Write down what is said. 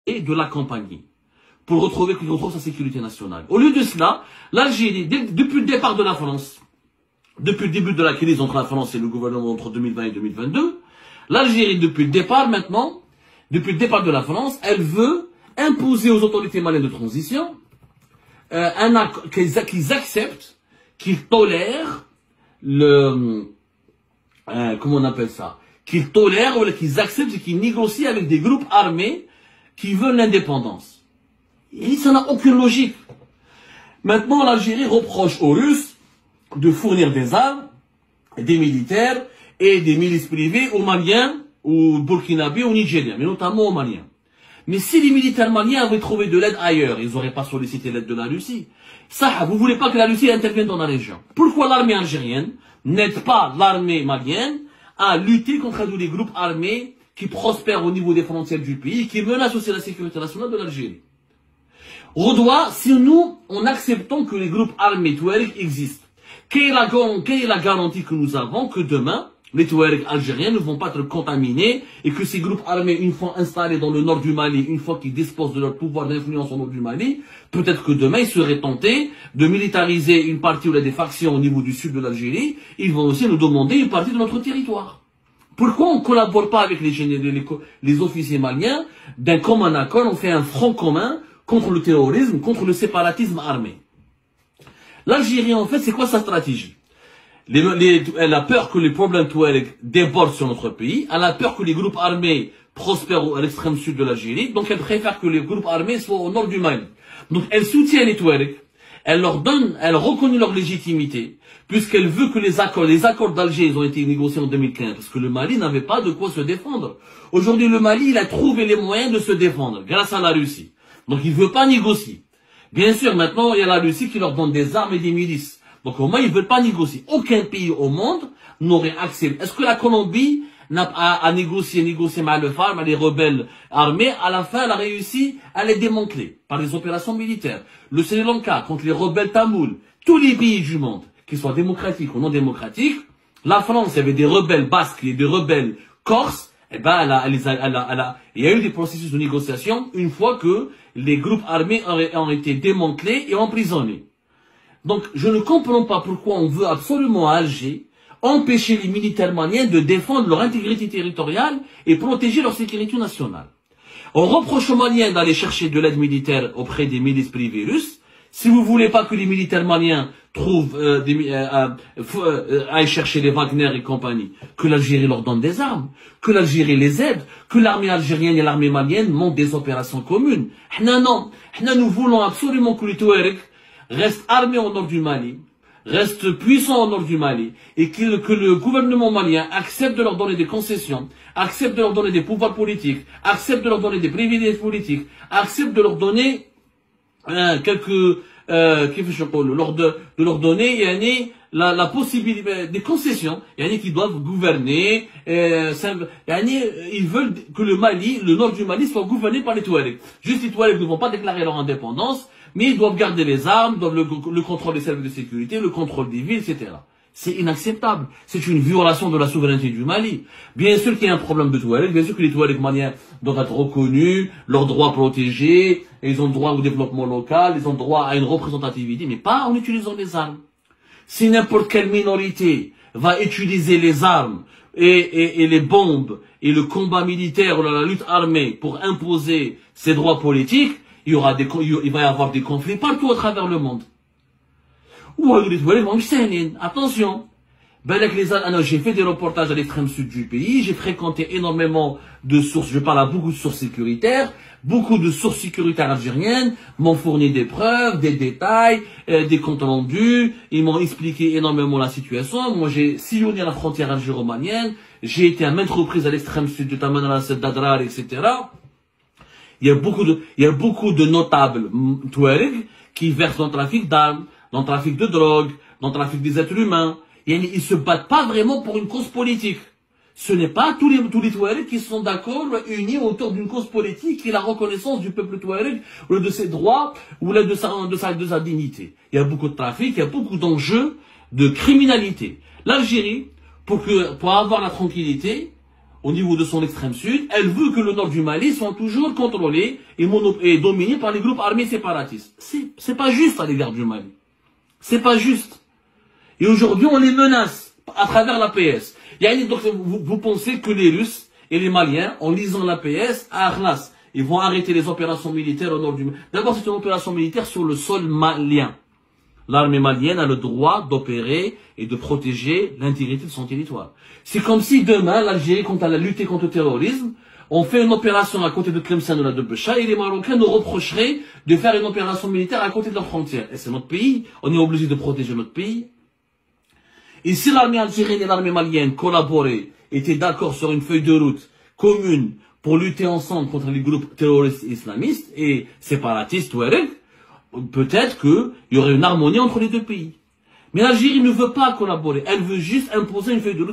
et de l'accompagner pour qu'il retrouve sa sécurité nationale. Au lieu de cela, l'Algérie, depuis le départ de la France, depuis le début de la crise entre la France et le gouvernement entre 2020 et 2022, l'Algérie, depuis le départ maintenant, depuis le départ de la France, elle veut imposer aux autorités maliennes de transition qu'ils acceptent, qu'ils tolèrent comment on appelle ça, qu'ils tolèrent ou qu'ils acceptent et qu'ils négocient avec des groupes armés qui veulent l'indépendance. Et ça n'a aucune logique. Maintenant, l'Algérie reproche aux Russes de fournir des armes, des militaires et des milices privées aux Maliens, aux Burkinabés, aux Nigériens, mais notamment aux Maliens. Mais si les militaires maliens avaient trouvé de l'aide ailleurs, ils n'auraient pas sollicité l'aide de la Russie. Ça, vous voulez pas que la Russie intervienne dans la région. Pourquoi l'armée algérienne n'aide pas l'armée malienne à lutter contre tous les groupes armés qui prospèrent au niveau des frontières du pays, qui menacent aussi la sécurité nationale de l'Algérie? Si nous, en acceptons que les groupes armés Touareg existent, quelle est la garantie que nous avons que demain, les Touaregs algériens ne vont pas être contaminés et que ces groupes armés, une fois installés dans le nord du Mali, une fois qu'ils disposent de leur pouvoir d'influence au nord du Mali, peut-être que demain ils seraient tentés de militariser une partie ou des factions au niveau du sud de l'Algérie, ils vont aussi nous demander une partie de notre territoire. Pourquoi on ne collabore pas avec les officiers maliens? D'un commun accord, on fait un front commun contre le terrorisme, contre le séparatisme armé. L'Algérie, en fait, c'est quoi sa stratégie? Elle a peur que les problèmes Touareg débordent sur notre pays. Elle a peur que les groupes armés prospèrent à l'extrême sud de l'Algérie. Donc elle préfère que les groupes armés soient au nord du Mali. Donc elle soutient les Touaregs. Elle reconnaît leur légitimité, puisqu'elle veut que les accords d'Alger, ils ont été négociés en 2015, parce que le Mali n'avait pas de quoi se défendre. Aujourd'hui, le Mali, il a trouvé les moyens de se défendre, grâce à la Russie. Donc il ne veut pas négocier. Bien sûr, maintenant, il y a la Russie qui leur donne des armes et des milices. Donc au moins, ils ne veulent pas négocier. Aucun pays au monde n'aurait accès. Est-ce que la Colombie n'a pas à négocier avec le FARC, les rebelles armés? À la fin, elle a réussi à les démanteler par des opérations militaires. Le Sri Lanka contre les rebelles tamouls. Tous les pays du monde, qu'ils soient démocratiques ou non démocratiques, la France, il y avait des rebelles basques et des rebelles corses. Eh ben, il y a eu des processus de négociation une fois que les groupes armés ont été démantelés et emprisonnés. Donc, je ne comprends pas pourquoi on veut absolument à Alger empêcher les militaires maliens de défendre leur intégrité territoriale et protéger leur sécurité nationale. On reproche aux Maliens d'aller chercher de l'aide militaire auprès des milices privées russes. Si vous voulez pas que les militaires maliens aillent chercher les Wagner et compagnie, que l'Algérie leur donne des armes, que l'Algérie les aide, que l'armée algérienne et l'armée malienne montent des opérations communes. Nous voulons absolument que les Touaregs restent armés au nord du Mali, restent puissants au nord du Mali, et que le gouvernement malien accepte de leur donner des concessions, accepte de leur donner des pouvoirs politiques, accepte de leur donner des privilèges politiques, accepte de leur donner de leur donner la possibilité des concessions, qui doivent gouverner. Ils veulent que le nord du Mali soit gouverné par les Touaregs. Juste les Touaregs ne vont pas déclarer leur indépendance, mais ils doivent garder les armes, doivent le contrôle des services de sécurité, le contrôle des villes, etc. C'est inacceptable. C'est une violation de la souveraineté du Mali. Bien sûr qu'il y a un problème de Touareg, bien sûr que les Touaregs maliens doivent être reconnus, leurs droits protégés, et ils ont droit au développement local, ils ont droit à une représentativité, mais pas en utilisant les armes. Si n'importe quelle minorité va utiliser les armes et les bombes et le combat militaire ou la lutte armée pour imposer ses droits politiques, il va y avoir des conflits partout à travers le monde. Attention. J'ai fait des reportages à l'extrême sud du pays, j'ai fréquenté énormément de sources, je parle à beaucoup de sources sécuritaires, beaucoup de sources sécuritaires algériennes m'ont fourni des preuves, des détails, des comptes rendus, ils m'ont expliqué énormément la situation. Moi j'ai sillonné la frontière algéro-malienne, j'ai été à maintes reprises à l'extrême sud de Tamanrasset, d'Adrar, etc. Il y a beaucoup de notables Touaregs qui versent dans le trafic d'armes, dans le trafic de drogue, dans le trafic des êtres humains. Ils se battent pas vraiment pour une cause politique. Ce n'est pas tous les Touaregs qui sont d'accord, unis autour d'une cause politique qui est la reconnaissance du peuple Touareg, ou de ses droits, ou de sa dignité. Il y a beaucoup de trafic, il y a beaucoup d'enjeux de criminalité. L'Algérie, pour avoir la tranquillité, au niveau de son extrême sud, elle veut que le nord du Mali soit toujours contrôlé et dominé par les groupes armés séparatistes. C'est pas juste à l'égard du Mali. C'est pas juste. Et aujourd'hui, on les menace à travers l'APS. Donc, vous pensez que les Russes et les Maliens, en lisant l'APS, à Arlas, ils vont arrêter les opérations militaires au nord du Mali. D'abord, c'est une opération militaire sur le sol malien. L'armée malienne a le droit d'opérer et de protéger l'intégrité de son territoire. C'est comme si demain, l'Algérie, quand elle a lutté contre le terrorisme, on fait une opération à côté de Tlemcen ou la de Bécha, et les Marocains nous reprocheraient de faire une opération militaire à côté de leurs frontières. Et c'est notre pays, on est obligé de protéger notre pays. Et si l'armée algérienne et l'armée malienne collaboraient, étaient d'accord sur une feuille de route commune pour lutter ensemble contre les groupes terroristes islamistes et séparatistes, peut-être qu'il y aurait une harmonie entre les deux pays. Mais l'Algérie ne veut pas collaborer, elle veut juste imposer une feuille de route.